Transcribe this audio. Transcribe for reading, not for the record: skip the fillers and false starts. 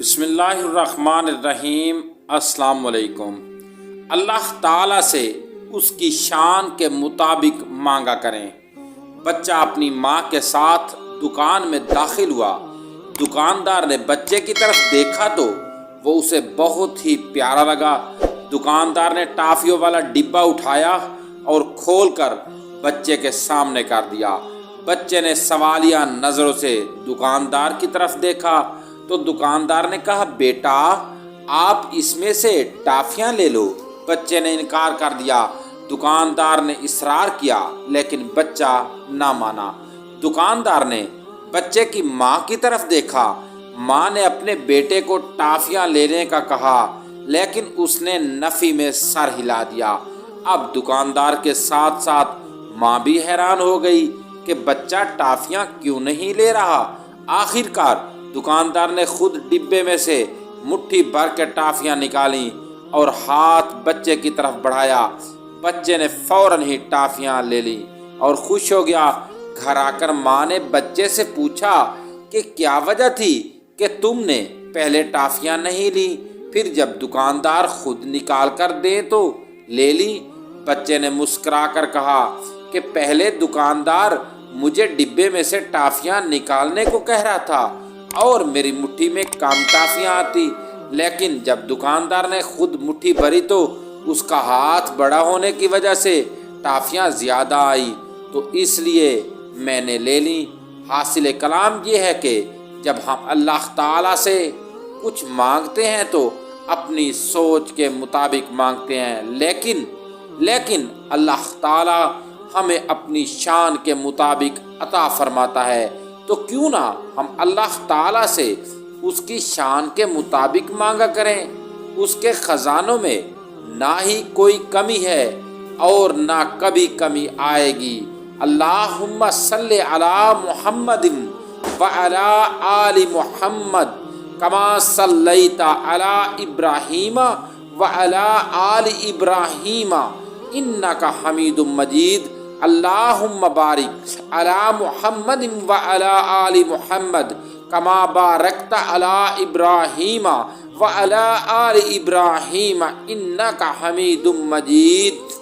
بسم اللہ الرحمن الرحیم۔ السلام علیکم۔ اللہ تعالیٰ سے اس کی شان کے مطابق مانگا کریں۔ بچہ اپنی ماں کے ساتھ دکان میں داخل ہوا۔ دکاندار نے بچے کی طرف دیکھا تو وہ اسے بہت ہی پیارا لگا۔ دکاندار نے ٹافیوں والا ڈبہ اٹھایا اور کھول کر بچے کے سامنے کر دیا۔ بچے نے سوالیہ نظروں سے دکاندار کی طرف دیکھا تو دکاندار نے کہا، بیٹا آپ اس میں سے ٹافیاں لے لو۔ بچے نے انکار کر دیا۔ دکاندار نے اصرار کیا لیکن بچہ نہ مانا۔ دکاندار نے بچے کی ماں کی طرف دیکھا۔ ماں نے اپنے بیٹے کو ٹافیاں لینے کا کہا لیکن اس نے نفی میں سر ہلا دیا۔ اب دکاندار کے ساتھ ساتھ ماں بھی حیران ہو گئی کہ بچہ ٹافیاں کیوں نہیں لے رہا۔ آخر کار دکاندار نے خود ڈبے میں سے مٹھی بھر کے ٹافیاں نکالیں اور ہاتھ بچے کی طرف بڑھایا۔ بچے نے فوراً ہی ٹافیاں لے لیں اور خوش ہو گیا۔ گھر آ کر ماں نے بچے سے پوچھا کہ کیا وجہ تھی کہ تم نے پہلے ٹافیاں نہیں لی، پھر جب دکاندار خود نکال کر دے تو لے لی۔ بچے نے مسکرا کر کہا کہ پہلے دکاندار مجھے ڈبے میں سے ٹافیاں نکالنے کو کہہ رہا تھا اور میری مٹھی میں کم ٹافیاں آتی، لیکن جب دکاندار نے خود مٹھی بھری تو اس کا ہاتھ بڑا ہونے کی وجہ سے ٹافیاں زیادہ آئی تو اس لیے میں نے لے لیں۔ حاصل کلام یہ ہے کہ جب ہم اللہ تعالیٰ سے کچھ مانگتے ہیں تو اپنی سوچ کے مطابق مانگتے ہیں، لیکن اللہ تعالیٰ ہمیں اپنی شان کے مطابق عطا فرماتا ہے، تو کیوں نہ ہم اللہ تعالیٰ سے اس کی شان کے مطابق مانگا کریں۔ اس کے خزانوں میں نہ ہی کوئی کمی ہے اور نہ کبھی کمی آئے گی۔ اللہم صلی علی محمد وعلی آل محمد کما صلیت علی ابراہیم وعلی آل ابراہیم انک حمید مجید۔ اللہم بارک علی محمد وعلی آل محمد کما بارکت علی ابراہیم وعلی آل ابراہیم انک حمید مجید۔